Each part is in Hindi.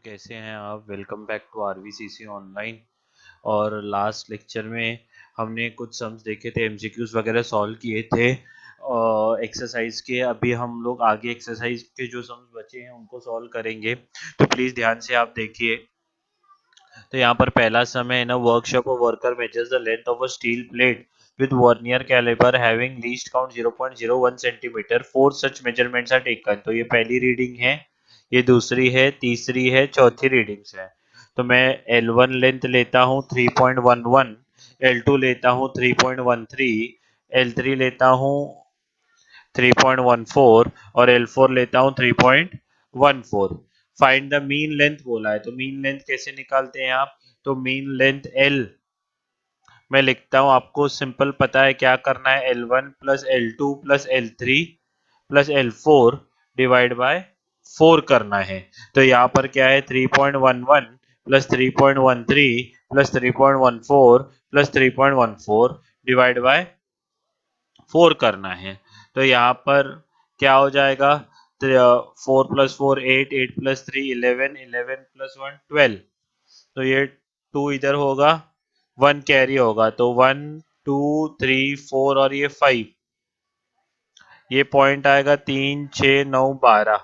कैसे हैं आप। Welcome back to RVCC online. और लास्ट लेक्चर में हमने कुछ सम्स देखे थे, एमसीक्यूज वगैरह सॉल्व किए थे एक्सरसाइज के। अभी हम लोग आगे एक्सरसाइज के जो सम्स बचे हैं उनको सॉल्व करेंगे, तो प्लीज़ ध्यान से आप देखिए। तो यहाँ पर पहला सम है, in a workshop of worker measures the length of a steel plate with vernier caliber having least count 0.01 centimeter. Four such measurements are taken. तो ये पहली रीडिंग है, ये दूसरी है, तीसरी है, चौथी रीडिंग्स है। तो मैं L1 लेंथ लेता हूँ 3.11, L2 लेता हूँ 3.13, L3 लेता हूँ 3.14 और L4 लेता हूँ 3.14। फाइंड द मीन लेंथ बोला है, तो मीन लेंथ कैसे निकालते हैं आप। तो मीन लेंथ L मैं लिखता हूँ, आपको सिंपल पता है क्या करना है। L1 plus L2 plus L3 plus L4 divide by 4 करना है। तो यहाँ पर क्या है, 3.11 plus 3.13 plus 3.14 plus 3.14 divide by 4 करना है। तो यहाँ पर क्या हो जाएगा, 4 प्लस 4 8, 8 प्लस 3 11, 11 प्लस 1 12। तो ये 2 इधर होगा, 1 कैरी होगा, तो 1 2 3 4 और ये 5, ये पॉइंट आएगा 3 6 9 12।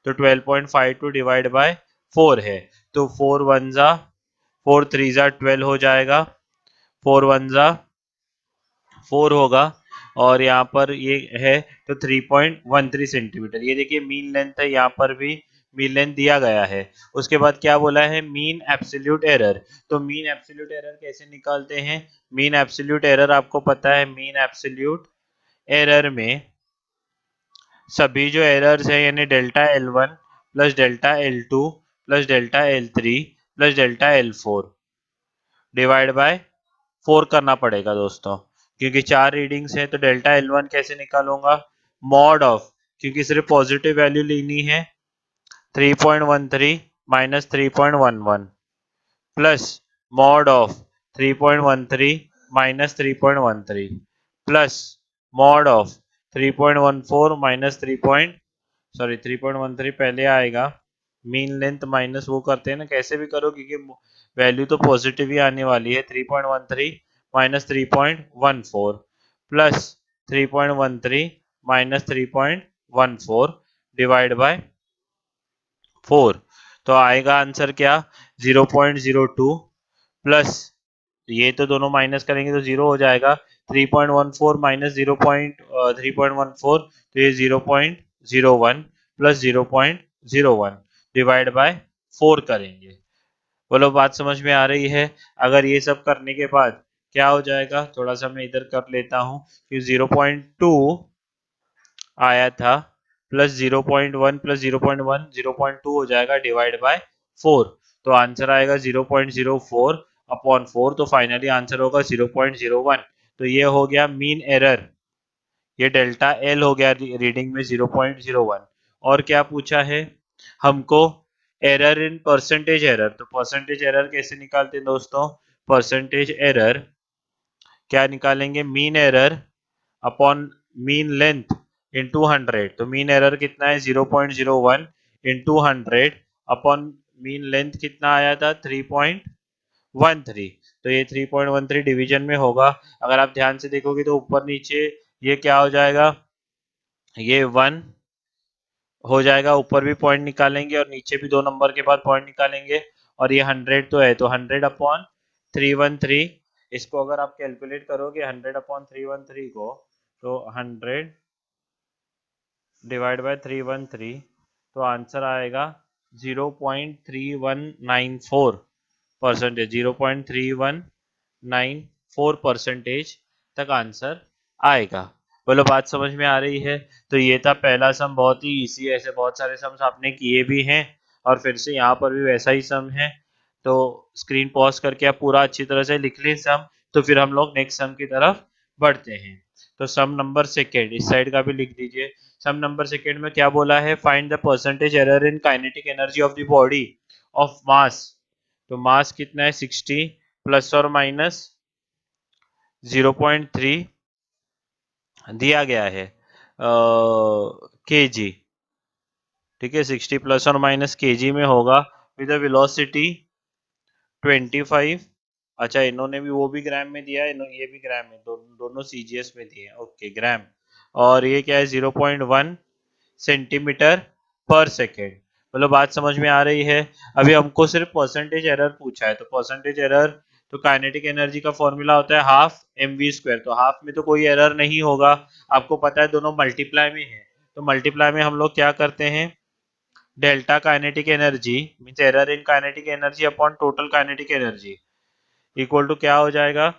तो 12.52 डिवाइड बाय 4 है, तो 4 1 जा 4 3 जा 12 हो जाएगा, 4 1 जा 4 होगा। और यहाँ पर ये है तो 3.13 सेंटीमीटर। ये देखिए मीन लेंथ है, यहाँ पर भी मीन लेंथ दिया गया है। उसके बाद क्या बोला है, मीन एब्सोल्यूट एरर। तो मीन एब्सोल्यूट एरर कैसे निकालते हैं। मीन एब्सोल्यूट एरर आपको पता है, मीन एब्सोल्यूट एरर में सभी जो एरर्स है यानी delta L1 plus delta L2 plus delta L3 plus delta L4 divide by 4 करना पड़ेगा दोस्तों, क्योंकि 4 रीडिंग्स हैं। तो डेल्टा L1 कैसे निकालूंगा, मॉड ऑफ, क्योंकि सिर्फ पॉजिटिव वैल्यू लेनी है, 3.13 minus 3.11 plus mod of 3.13 minus 3.13 plus mod of 3.14 minus 3.13 पहले आएगा। मीन लेंथ माइनस वो करते हैं ना, कैसे भी करो, क्योंकि वैल्यू तो पॉजिटिव ही आने वाली है। 3.13 minus 3.14 plus 3.13 minus 3.14 divide by 4। तो आएगा आंसर क्या, 0.02 प्लस, ये तो दोनों माइनस करेंगे तो 0 हो जाएगा। 3.14 माइनस 0.3.14, तो ये 0.01 प्लस 0.01 डिवाइड बाय 4 करेंगे। बोलो बात समझ में आ रही है। अगर ये सब करने के बाद क्या हो जाएगा, थोड़ा सा मैं इधर कर लेता हूँ कि 0.2 आया था प्लस 0.1 प्लस 0.1 0.2 हो जाएगा डिवाइड बाय 4। तो आंसर आएगा 0.04 अपॉन 4। तो फाइनली आंसर होगा 0.01। तो ये हो गया मीन एरर, ये डेल्टा एल हो गया रीडिंग में 0.01। और क्या पूछा है हमको, एरर इन परसेंटेज एरर। तो परसेंटेज एरर कैसे निकालते हैं दोस्तों, परसेंटेज एरर क्या निकालेंगे, mean error upon mean length into 100। तो मीन एरर कितना है, 0.01 इंटू 100 अपॉन मीन लेंथ कितना आया था, 3.13। तो ये 3.13 डिवीजन में होगा। अगर आप ध्यान से देखोगे तो ऊपर नीचे ये क्या हो जाएगा, ये 1 हो जाएगा, ऊपर भी पॉइंट निकालेंगे और नीचे भी 2 नंबर के बाद पॉइंट निकालेंगे। और ये 100 तो है, तो 100 अपॉन 313, इसको अगर आप कैलकुलेट करोगे 100 अपॉन 313 को, तो 100 डिवाइड बाय 313, तो आंसर आएगा 0.3194 परसेंटेज, 0.3194 परसेंटेज तक आंसर आएगा। बोलो बात समझ में आ रही है। तो ये था पहला सम, बहुत ही इजी है। ऐसे बहुत सारे सम्स आपने किए भी हैं और फिर से यहाँ पर भी वैसा ही सम है। तो स्क्रीन पॉज करके आप पूरा अच्छी तरह से लिख लें सम, तो फिर हम लोग नेक्स्ट सम की तरफ बढ़ते हैं। तो सम नंबर सेकेंड इस साइड का भी लिख दीजिए। सम नंबर सेकेंड में क्या बोला है, find the percentage error in kinetic energy of the body of mass. तो मास कितना है, 60 प्लस और माइनस 0.3 दिया गया है के जी। ठीक है, 60 प्लस और माइनस के जी में होगा। With a velocity 25। अच्छा, इन्होंने भी वो भी ग्राम में दिया है, ये भी ग्राम में, दोनों सीजीएस में दिए हैं। ओके, ग्राम। और ये क्या है, 0.1 सेंटीमीटर पर सेकेंड। मतलब बात समझ में आ रही है। अभी हमको सिर्फ परसेंटेज एरर पूछा है, तो परसेंटेज एरर, तो काइनेटिक एनर्जी का फॉर्मूला होता है हाफ mv²। तो हाफ में तो कोई एरर नहीं होगा, आपको पता है दोनों मल्टीप्लाई में है। तो मल्टीप्लाई में हम लोग क्या करते हैं, delta kinetic energy means error in kinetic energy upon total kinetic energy equal to क्या हो जाएगा,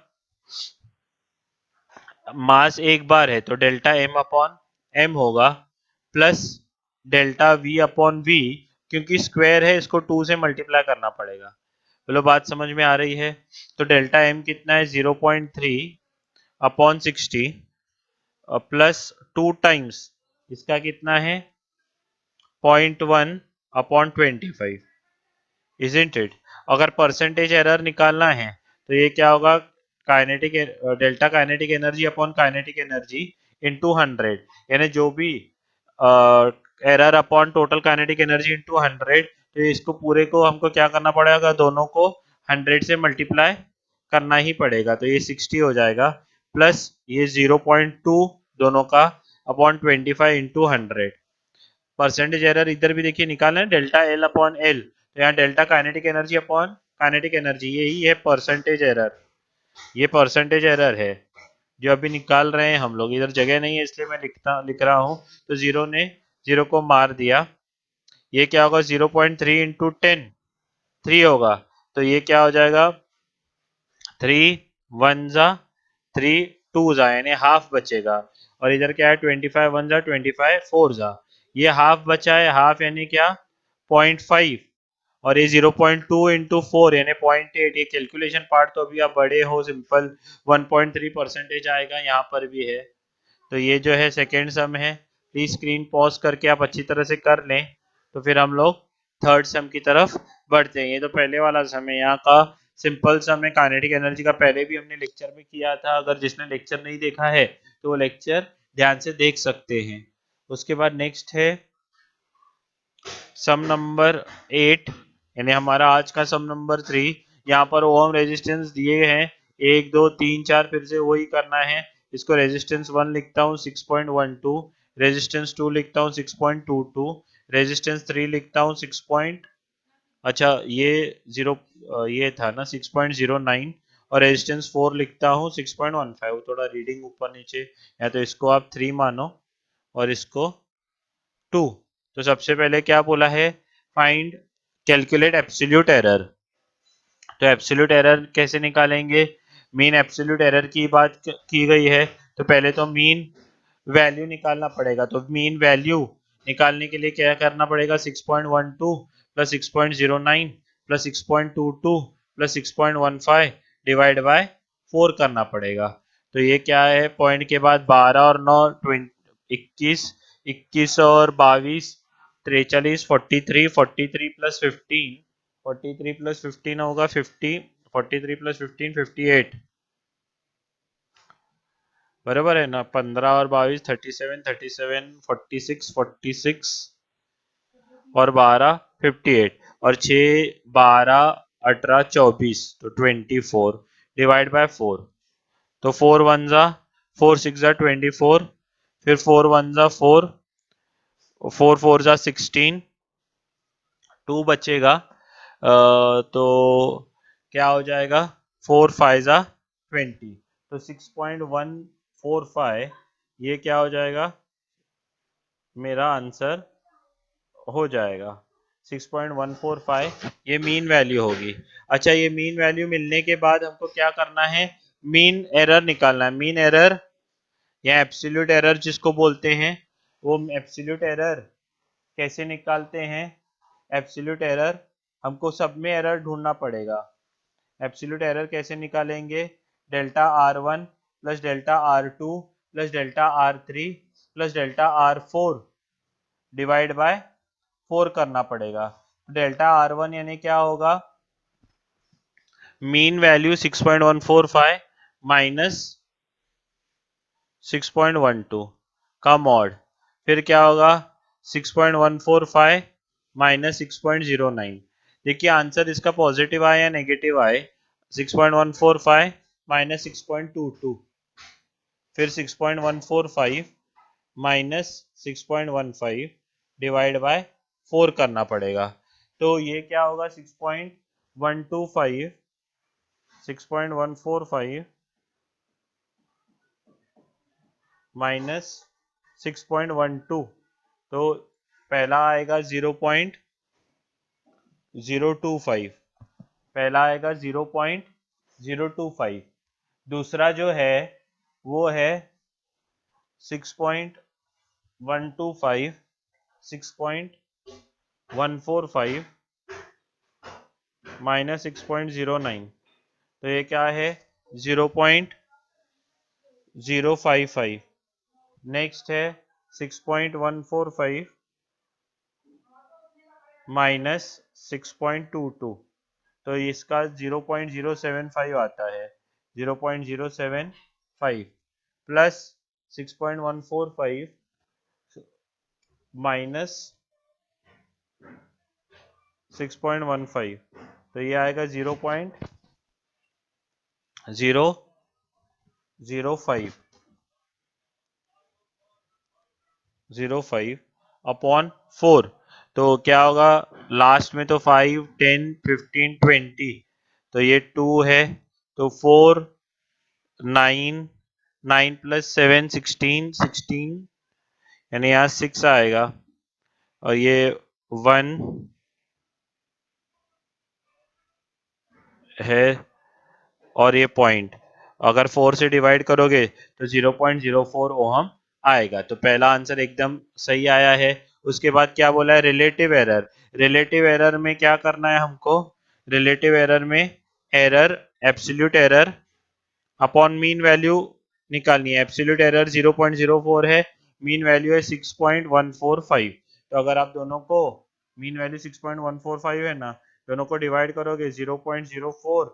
मास एक बार है तो डेल्टा एम अपॉन एम होगा, plus delta V upon V, क्योंकि स्क्वायर है इसको 2 से मल्टीप्लाई करना पड़ेगा। बोलो बात समझ में आ रही है। तो डेल्टा एम कितना है, 0.3 अपॉन 60 प्लस 2 टाइम्स इसका कितना है, 0.1 अपॉन 25, इजंट इट। अगर परसेंटेज एरर निकालना है तो ये क्या होगा, kinetic delta kinetic energy upon kinetic energy into 100, यानी जो भी error upon total kinetic energy into 100। तो इसको पूरे को हमको क्या करना पड़ेगा, दोनों को 100 से मल्टीप्लाई करना ही पड़ेगा, तो ये 60 हो जाएगा, प्लस ये 0.2 दोनों का अपॉन 25 इंटू 100। परसेंटेज एरर इधर भी देखिए निकालना है, डेल्टा एल अपॉन एल, तो यहाँ delta kinetic energy upon kinetic energy, यही है परसेंटेज एरर। ये परसेंटेज एरर है जो अभी निकाल रहे हैं हम लोग। इधर जगह नहीं है इसलिए मैं लिख रहा हूँ। तो जीरो ने जीरो को मार दिया, ये क्या होगा, 0.3 इंटू 10, 3 होगा। तो ये क्या हो जाएगा, 3 वन जा 3 टू जा, यानी हाफ बचेगा। और इधर क्या है, 25 वन जा 25 फोर जा, ये हाफ बचा है, हाफ यानी क्या, 0.5। और ये 0.2 इंटू 4 यानी 0.8। ये कैलकुलेशन पार्ट तो अभी आप बड़े हो, सिंपल 1.3 परसेंटेज आएगा, यहाँ पर भी है। तो ये जो है सेकेंड सम है, प्लीज स्क्रीन पॉज करके आप अच्छी तरह से कर लें, तो फिर हम लोग थर्ड सम की तरफ बढ़ते हैं। ये तो पहले वाला सम है, यहाँ का सिंपल सम है काइनेटिक एनर्जी का, पहले भी हमने लेक्चर में किया था। अगर जिसने लेक्चर नहीं देखा है तो वो लेक्चर ध्यान से देख सकते हैं। उसके बाद नेक्स्ट है सम नंबर 8, यानी हमारा आज का सम नंबर 3। यहाँ पर ओम रेजिस्टेंस दिए हैं 1 2 3 4, फिर से वही करना है। इसको रेजिस्टेंस 1 लिखता हूँ 6.12, रेजिस्टेंस 2 लिखता हूँ 6.22, रेजिस्टेंस 3 लिखता हूँ 6 अच्छा ये जीरो ये था ना 6.09, और रेजिस्टेंस 4 लिखता हूँ 6.15। थोड़ा रीडिंग ऊपर नीचे, या तो इसको आप 3 मानो और इसको 2। तो सबसे पहले क्या बोला है, फाइंड कैलकुलेट एब्सोल्यूट एरर। तो एब्सोल्यूट एरर कैसे निकालेंगे, मीन एब्सोल्यूट एरर की बात की गई है, तो पहले तो मीन वैल्यू निकालना पड़ेगा। तो मीन वैल्यू निकालने के लिए क्या करना पड़ेगा, 6.12 plus 6.09 plus 6.22 plus 6.15 divide by 4 करना पड़ेगा। तो ये क्या है, पॉइंट के बाद 12 और 9 21, 21 और 22 43, 43, 43 प्लस 15, 43 प्लस 15 होगा 50, 43 प्लस 15 58, बराबर है ना। 15 और 22 37, 37 46, 46 और 12 58, और 6 12 18 24, तो 24 डिवाइड बाय 4। तो 4 वन जा 4 6 जा 24, फिर 4 वन जा 4, 4 4 जा 16, 2 बचेगा। तो क्या हो जाएगा, 4 5 जा 20, तो 6.145 ये क्या हो जाएगा, मेरा आंसर हो जाएगा 6.145, ये मीन वैल्यू होगी। अच्छा, ये मीन वैल्यू मिलने के बाद हमको क्या करना है, मीन एरर निकालना है। मीन एरर या एब्सोल्यूट एरर जिसको बोलते हैं, वो एब्सोल्यूट एरर कैसे निकालते हैं, एब्सोल्यूट एरर हमको सब में एरर ढूंढना पड़ेगा। एब्सोल्यूट एरर कैसे निकालेंगे, delta R1 plus delta R2 plus delta R3 plus delta R4 divide by 4 करना पड़ेगा। डेल्टा R1 यानी क्या होगा, मीन वैल्यू 6.145 माइनस 6.12 का मॉड, फिर क्या होगा 6.145 माइनस 6.09। देखिए आंसर इसका पॉजिटिव आए या नेगेटिव आए, 6.145 माइनस 6.22, फिर 6.145 माइनस 6.15 डिवाइड बाय 4 करना पड़ेगा। तो ये क्या होगा, 6.125 6.145 माइनस 6.12, तो पहला आएगा 0.025, पहला आएगा 0.025, दूसरा जो है वो है 6.125 6.145 माइनस 6.09, तो ये क्या है 0.055। नेक्स्ट है 6.145 माइनस 6.22, तो इसका 0.075 आता है, 0.075 प्लस 6.145 माइनस 6.15, तो ये आएगा 0.005 अपॉन 4, तो क्या होगा लास्ट में, तो 5 10 15 20, तो ये 2 है, तो 4 9 9 प्लस 7 16 यानी यहाँ 6 आएगा, और ये 1 है, और ये पॉइंट अगर 4 से डिवाइड करोगे तो 0.04 ओहम आएगा। तो पहला आंसर एकदम सही आया है। उसके बाद क्या बोला है, रिलेटिव एरर। रिलेटिव एरर में क्या करना है हमको, रिलेटिव एरर में error absolute error upon mean value निकालनी है। एब्सोल्यूट एरर 0.04 है, मीन वैल्यू है 6.145, तो अगर आप दोनों को, मीन वैल्यू 6.145 है ना, दोनों को डिवाइड करोगे 0.04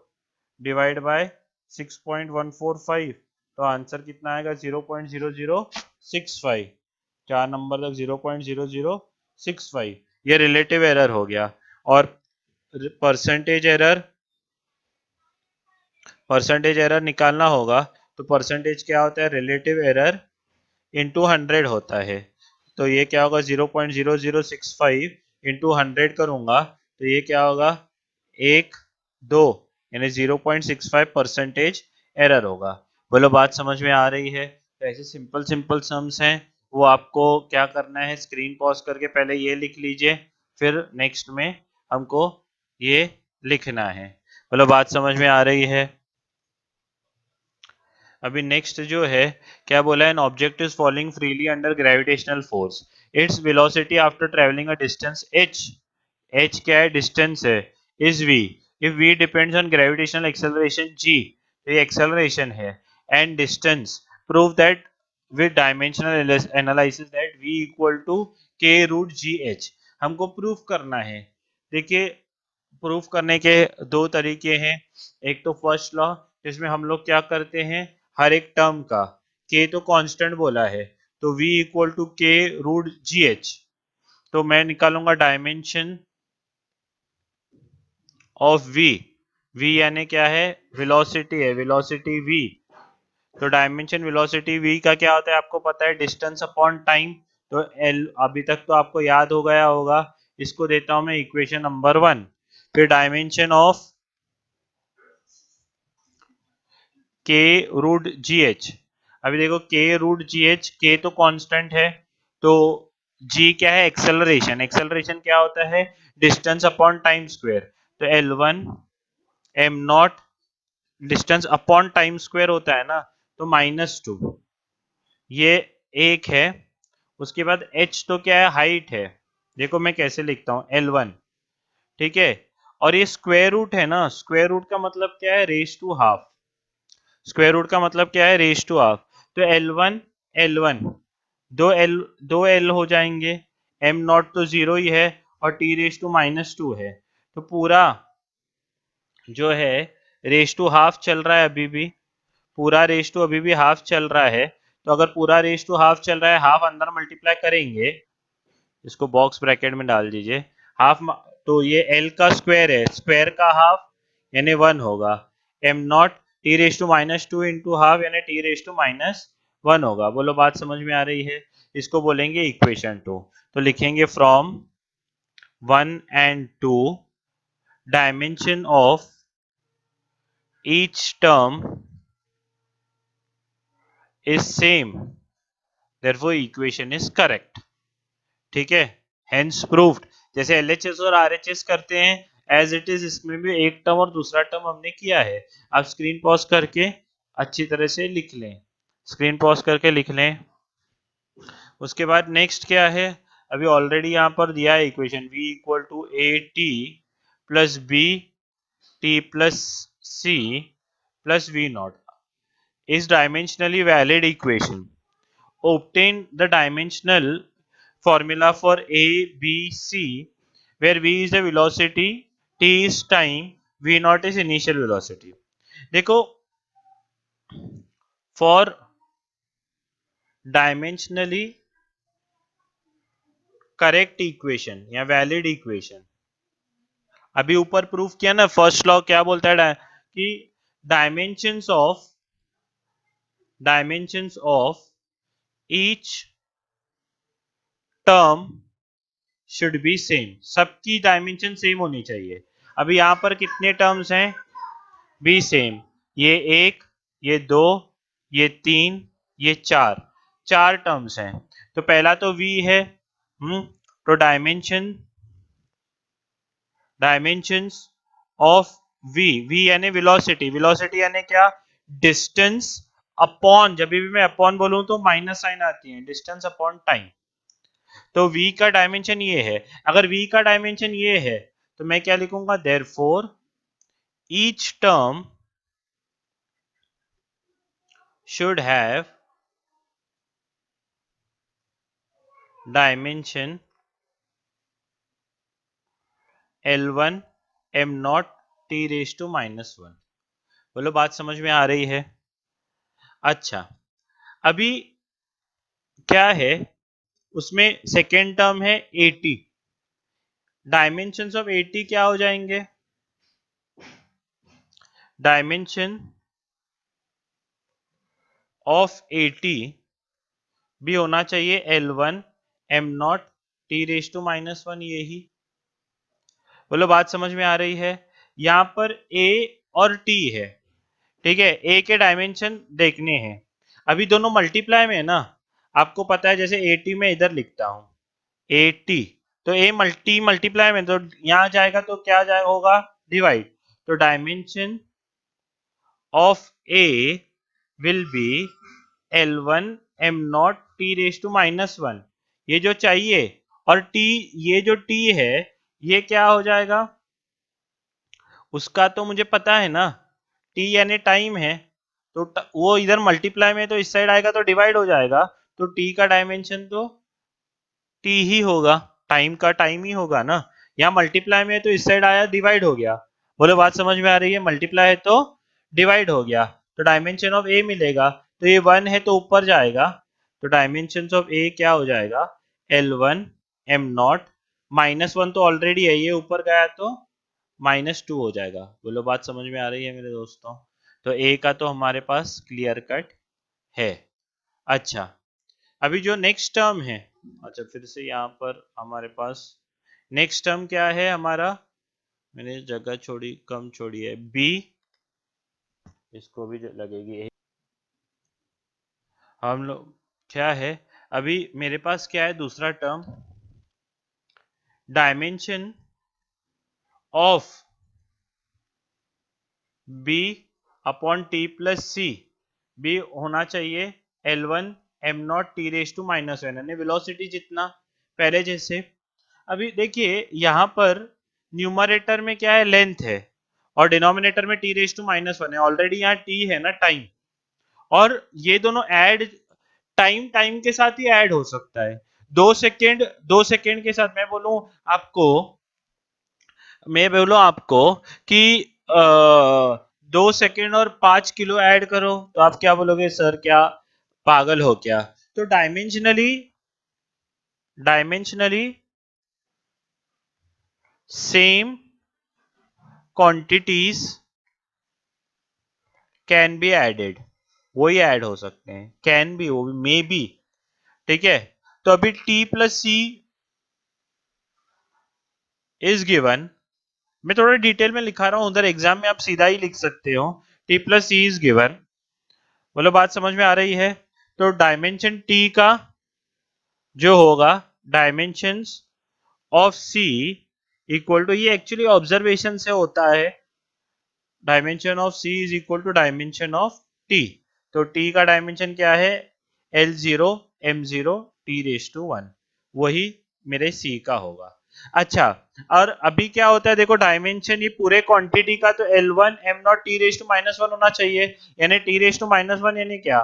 डिवाइड बाय 6.145, तो आंसर कितना आएगा 0.0065, 4 नंबर तक 0.0065, ये रिलेटिव एरर हो गया। और परसेंटेज एरर निकालना होगा, तो परसेंटेज क्या होता है, रिलेटिव एरर इंटू 100 होता है, तो ये क्या होगा 0.0065 इंटू 100 करूंगा, तो ये क्या होगा 1 2 यानी 0.65 परसेंटेज एरर होगा। बोलो बात समझ में आ रही है। तो ऐसे सिंपल सिंपल सम्स हैं, वो आपको क्या करना है, स्क्रीन पॉज करके पहले ये लिख लीजिए, फिर नेक्स्ट में हमको ये लिखना है। बोलो बात समझ में आ रही है। अभी नेक्स्ट जो है क्या बोला है, an object is falling freely under gravitational force, its velocity after travelling a distance h, h क्या है, डिस्टेंस है, is v, if v depends on gravitational acceleration g, तो ये एक्सेलरेशन है, and distance, prove that with dimensional analysis that v equal to k root G H. हमको प्रूफ करना है। देखिए प्रूफ करने के दो तरीके हैं, एक तो फर्स्ट लॉ, जिसमें हम लोग क्या करते हैं, हर एक टर्म का k तो कांस्टेंट बोला है, तो v equal to k root G H, तो मैं निकालूंगा डायमेंशन ऑफ v यानी क्या है, वेलोसिटी है, वेलोसिटी v, तो डायमेंशन वेलोसिटी v का क्या होता है आपको पता है, डिस्टेंस अपॉन टाइम, तो l अभी तक तो आपको याद हो गया होगा। इसको देता हूं मैं इक्वेशन नंबर 1, फिर dimension of k root G H. अभी देखो k root G H, k तो कांस्टेंट है, तो g क्या है, एक्सेलरेशन, एक्सेलरेशन क्या होता है, डिस्टेंस अपॉन टाइम स्क्वायर, तो L1 m not, distance upon time square होता है ना, तो -2, ये एक है। उसके बाद h तो क्या है, हाइट है, देखो मैं कैसे लिखता हूं, L1, ठीक है, और ये स्क्वायर रूट है ना, स्क्वायर रूट का मतलब क्या है, raise to half, square root का मतलब क्या है, रेस टू हाफ, तो L1 दो एल हो जाएंगे, एम नॉट तो जीरो ही है, और टी रेस टू -2 है, तो पूरा जो है रेस टू हाफ चल रहा है, अभी भी पूरा रेस टू अभी भी हाफ चल रहा है, तो अगर पूरा रेस टू हाफ चल रहा है, हाफ अंदर मल्टीप्लाई करेंगे, इसको बॉक्स ब्रैकेट में डाल दीजिए, हाफ, तो ये एल का स्क्वायर है, स्क्वायर का हाफ यानी 1 होगा। M not T raise to minus two into half यानी टी रेस टू माइनस 1 होगा। बोलो बात समझ में आ रही है? इसको बोलेंगे इक्वेशन 2। तो लिखेंगे from 1 and 2 dimension of each term is same, therefore equation is correct. ठीक है, हेंस प्रूव्ड। जैसे एलएचएस और आरएचएस करते हैं एज इट इज, इसमें भी एक टर्म और दूसरा टर्म हमने किया है। आप स्क्रीन पॉज करके अच्छी तरह से लिख लें, स्क्रीन पॉज करके लिख लें। उसके बाद नेक्स्ट क्या है, अभी ऑलरेडी यहां पर दिया है equation v equal to A T plus B T plus C plus V not is dimensionally valid equation. Obtain the dimensional formula for A, B, C, where V is the velocity, T is time, V naught is initial velocity. देखो, for dimensionally correct equation या valid equation, अभी ऊपर प्रूफ किया ना, फर्स्ट लॉ क्या बोलता है कि dimensions of each term should be same, सबकी डायमेंशन सेम होनी चाहिए। अभी यहां पर कितने टर्म्स हैं? बी सेम, ये एक, ये दो, ये तीन, ये चार, चार टर्म्स हैं। तो पहला तो वी है, तो डायमेंशंस ऑफ वी यानी वेलोसिटी, वेलोसिटी यानी क्या? डिस्टेंस अपॉन, जब भी मैं अपॉन बोलूं तो माइनस साइन आती है, डिस्टेंस अपॉन टाइम। तो v का डायमेंशन ये है। अगर v का डायमेंशन ये है तो मैं क्या लिखूंगा? Therefore each term should have dimension L1 m not t raise to minus 1। बोलो बात समझ में आ रही है? अच्छा, अभी क्या है, उसमें सेकेंड टर्म है 80, डायमेंशंस ऑफ 80 क्या हो जाएंगे? डायमेंशन ऑफ 80 भी होना चाहिए L1 m not t raise to minus 1, यही। बोलो बात समझ में आ रही है? यहां पर a और t है, ठीक है, a के डायमेंशन देखने हैं। अभी दोनों मल्टीप्लाई में है ना, आपको पता है, जैसे 80 में इधर लिखता हूं 80, तो a मल्टीप्लाई में, तो यहां जाएगा तो क्या जाए होगा? डिवाइड। तो dimension of a will be L1 m not t raise to minus 1, ये जो चाहिए, और t, ये जो t है ये क्या हो जाएगा? उसका तो मुझे पता है ना, t यानी टाइम है, तो वो इधर मल्टीप्लाई में, तो इस साइड आएगा तो डिवाइड हो जाएगा, तो t का डायमेंशन तो t ही होगा, टाइम का टाइम ही होगा ना। यहाँ मल्टीप्लाई में है तो इस साइड आया, डिवाइड हो गया। बोले बात समझ में आ रही है? मल्टीप्लाई है तो डिवाइड हो गया, तो डायमेंशन ऑफ a मिलेगा, तो ये 1 है तो ऊपर जाएगा, तो डायमेंशन ऑफ a क्या हो जाएगा? L1 m नॉट, माइनस 1 तो ऑलरेडी है, ये ऊपर गया तो -2 हो जाएगा। बोलो बात समझ में आ रही है मेरे दोस्तों? तो a का तो हमारे पास क्लियर कट है। अच्छा, अभी जो नेक्स्ट टर्म है, अच्छा फिर से यहाँ पर हमारे पास नेक्स्ट टर्म क्या है हमारा? मैंने जगह छोड़ी, कम छोड़ी है, b, इसको भी लगेगी हम लोग। क्या है अभी मेरे पास? क्या है दूसरा term? Dimension of b upon T plus C, B होना चाहिए L1 m not T raise to minus 1, यानी वेलोसिटी जितना पहले जैसे। अभी देखिए यहां पर न्यूमरेटर में क्या है? लेंथ है, और डिनोमिनेटर में टी रेस टू माइनस 1 है, ऑलरेडी यहाँ t है ना, टाइम, और ये दोनों ऐड, टाइम टाइम के साथ ही ऐड हो सकता है। 2 सेकेंड, 2 सेकेंड के साथ आपको मैं बोलूं आपको कि 2 सेकेंड और 5 किलो ऐड करो, तो आप क्या बोलोगे? सर क्या पागल हो क्या? तो dimensionally same quantities can be added, वही ऐड हो सकते हैं, कैन बी, वो भी मे बी। ठीक है, तो अभी t plus C is given, मैं थोड़ा डिटेल में लिखा रहा हूं, उधर एग्जाम में आप सीधा ही लिख सकते हो, t plus C is given. बोलो बात समझ में आ रही है? तो डायमेंशन t का जो होगा, dimensions of c equal to, ये एक्चुअली ऑब्जर्वेशन से होता है, dimension of c is equal to dimension of t। तो t का डायमेंशन क्या है, l0 m0 t raise to 1, वही मेरे c का होगा। अच्छा, और अभी क्या होता है देखो, डायमेंशन ये पूरे क्वांटिटी का तो l1 m0 t raise to -1 होना चाहिए, यानी t रेस टू -1 यानी क्या,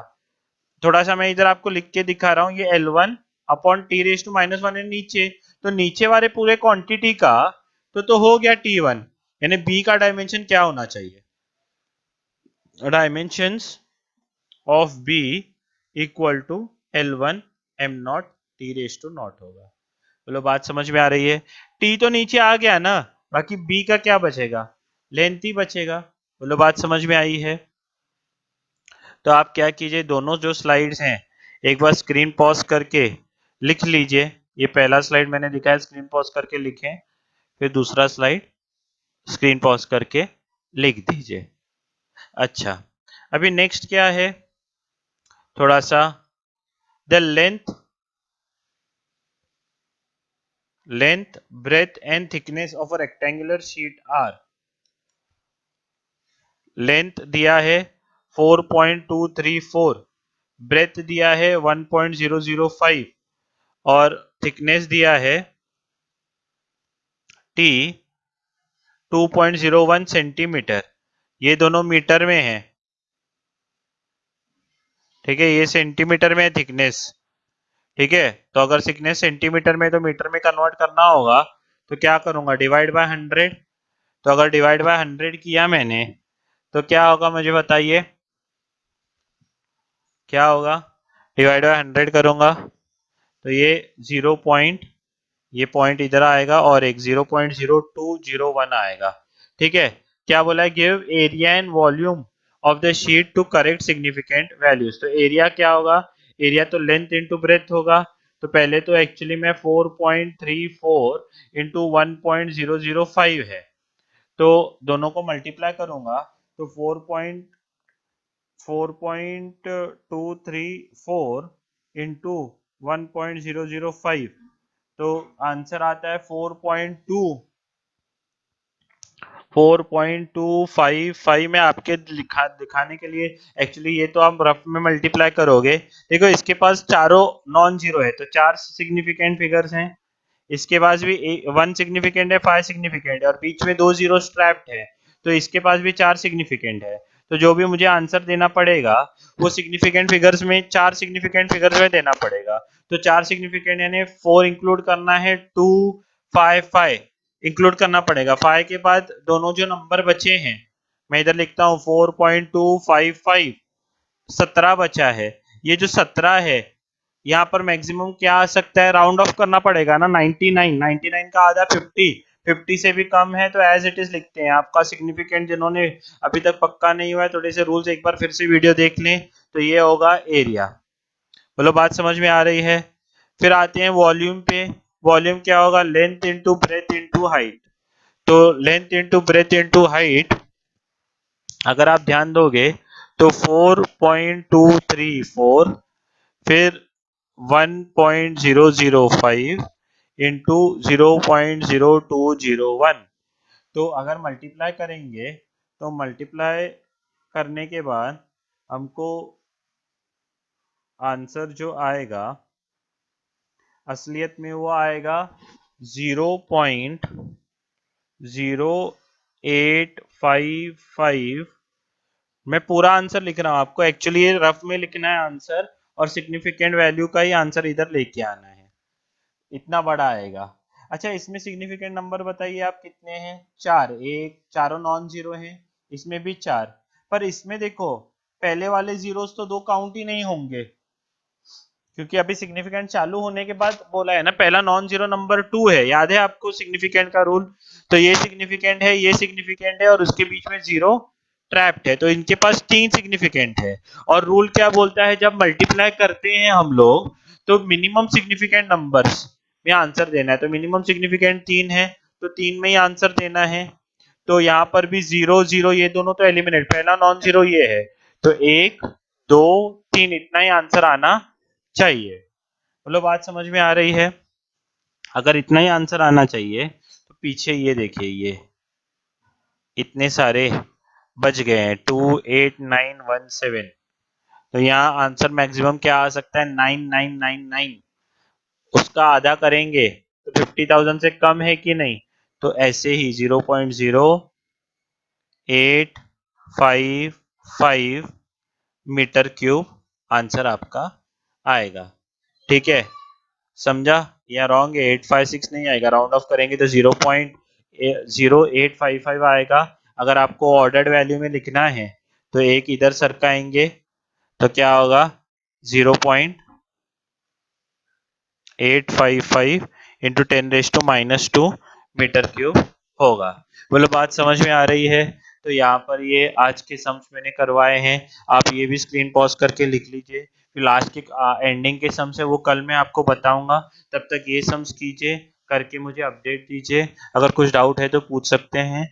थोड़ा सा मैं इधर आपको लिख के दिखा रहा हूँ, ये L1 upon T raise to -1 है नीचे, तो नीचे वाले पूरे क्वांटिटी का तो हो गया T1, यानी B का डायमेंशन क्या होना चाहिए, dimensions of B equal to L1 m0 t raise to not होगा। बोलो बात समझ में आ रही है? T तो नीचे आ गया ना, बाकी B का क्या बचेगा, लेंथ ही बचेगा। बोलो बात समझ में आई है? तो आप क्या कीजिए, दोनों जो स्लाइड्स हैं एक बार स्क्रीन पॉज करके लिख लीजिए, ये पहला स्लाइड मैंने लिखा है, स्क्रीन पॉज करके लिखें, फिर दूसरा स्लाइड स्क्रीन पॉज करके लिख दीजिए। अच्छा, अभी नेक्स्ट क्या है, थोड़ा सा, the length breadth and thickness of a rectangular sheet are, length दिया है 4.234, ब्रेथ दिया है 1.005 और थिकनेस दिया है टी 2.01 सेंटीमीटर, ये दोनों मीटर में है। ठीक है, ये सेंटीमीटर में है थिकनेस। ठीक है, तो अगर थिकनेस सेंटीमीटर में तो मीटर में कन्वर्ट करना होगा, तो क्या करूंगा, डिवाइड बाय 100। तो अगर डिवाइड बाय 100 किया मैंने, तो क्या होगा मुझे बताइए, क्या होगा, डिवाइड बाय 100 करूंगा तो ये 0 पॉइंट, ये पॉइंट इधर आएगा और एक 0.0201 आएगा। ठीक है, क्या बोला है, give area and volume of the sheet to correct significant values. तो एरिया क्या होगा, एरिया तो लेंथ इंटू ब्रेथ होगा, तो पहले तो एक्चुअली में 4.34 इंटू 1.005 है, तो दोनों को मल्टीप्लाई करूंगा तो 4.234 इंटू 1.005, तो आंसर आता है 4.255 में आपके दिखाने के लिए, एक्चुअली ये तो आप रफ में मल्टीप्लाई करोगे, देखो इसके पास चारों नॉन जीरो है, तो चार सिग्निफिकेंट फिगर्स हैं, इसके पास भी 1 सिग्निफिकेंट है, 5 सिग्निफिकेंट है और बीच में 2 जीरो स्ट्रैप्ड है, तो इसके पास भी 4 सिग्निफिकेंट है। तो जो भी मुझे आंसर देना पड़ेगा वो सिग्निफिकेंट फिगर्स में, 4 सिग्निफिकेंट फिगर्स में देना पड़ेगा। तो 4 सिग्निफिकेंट यानी 4 इंक्लूड करना है, 2 5 5 इंक्लूड करना पड़ेगा, 5 के बाद दोनों जो नंबर बचे हैं, मैं इधर लिखता हूँ 4.255, 17 बचा है, ये जो 17 है यहाँ पर मैक्सिमम क्या आ सकता है, राउंड ऑफ करना पड़ेगा ना, 99, 99 का आधा 50, 50 से भी कम है तो एज इट इज लिखते हैं। आपका सिग्निफिकेंट जिन्होंने अभी तक पक्का नहीं हुआ है, थोड़े से रूल्स एक बार फिर से वीडियो देख लें, तो ये होगा एरिया। बोलो बात समझ में आ रही है? फिर आते हैं वॉल्यूम पे, वॉल्यूम क्या होगा, length into breadth into height. तो length into breadth into height अगर आप ध्यान दोगे तो 4.234 फिर 1.005 इंटू 0.0201, तो अगर मल्टीप्लाई करेंगे तो मल्टीप्लाई करने के बाद हमको आंसर जो आएगा असलियत में वो आएगा 0.0855। मैं पूरा आंसर लिख रहा हूँ आपको, एक्चुअली ये रफ में लिखना है आंसर, और सिग्निफिकेंट वैल्यू का ही आंसर इधर लेके आना है, इतना बड़ा आएगा। अच्छा, इसमें सिग्निफिकेंट नंबर बताइए आप कितने हैं, 4, एक चारों नॉन जीरो हैं, इसमें भी 4, पर इसमें देखो पहले वाले जीरोस तो दो काउंट ही नहीं होंगे, क्योंकि अभी सिग्निफिकेंट चालू होने के बाद बोला है ना, पहला नॉन जीरो नंबर 2 है, याद है आपको सिग्निफिकेंट का रूल। तो ये सिग्निफिकेंट है, ये सिग्निफिकेंट है और उसके बीच में जीरो ट्रैप्ड है, तो इनके पास 3 सिग्निफिकेंट है। और रूल क्या बोलता है, जब मल्टीप्लाई करते हैं हम लोग तो मिनिमम सिग्निफिकेंट नंबर्स में आंसर देना है। तो मिनिमम सिग्निफिकेंट 3 है, तो 3 में ही आंसर देना है। तो यहाँ पर भी 0 0 ये दोनों तो एलिमिनेट, पहला नॉन जीरो ये है, तो 1 2 3 इतना ही आंसर आना चाहिए। बोलो बात समझ में आ रही है? अगर इतना ही आंसर आना चाहिए तो पीछे ये देखिए, ये इतने सारे बच गए हैं, 2 8 9 1 7। तो यहाँ आंसर मैक्सिमम क्या आ सकता है, 9999। उसका आधा करेंगे तो 50,000 से कम है कि नहीं? तो ऐसे ही 0.0855 मीटर क्यूब आंसर आपका आएगा। ठीक है, समझा? या रॉन्ग है, 856 नहीं आएगा, राउंड ऑफ करेंगे तो 0.0855 आएगा। अगर आपको ऑर्डर्ड वैल्यू में लिखना है तो एक इधर सरकाएंगे तो क्या होगा, 0.855 इंटू 10⁻² मीटर क्यूब होगा। बोलो बात समझ में आ रही है? तो यहाँ पर ये आज के सम्स मैंने करवाए हैं, आप ये भी स्क्रीन पॉज करके लिख लीजिए। फिर लास्ट के एंडिंग के सम्स है वो कल मैं आपको बताऊंगा, तब तक ये सम्स कीजिए, करके मुझे अपडेट दीजिए। अगर कुछ डाउट है तो पूछ सकते हैं।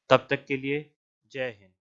तब तक के लिए जय हिंद।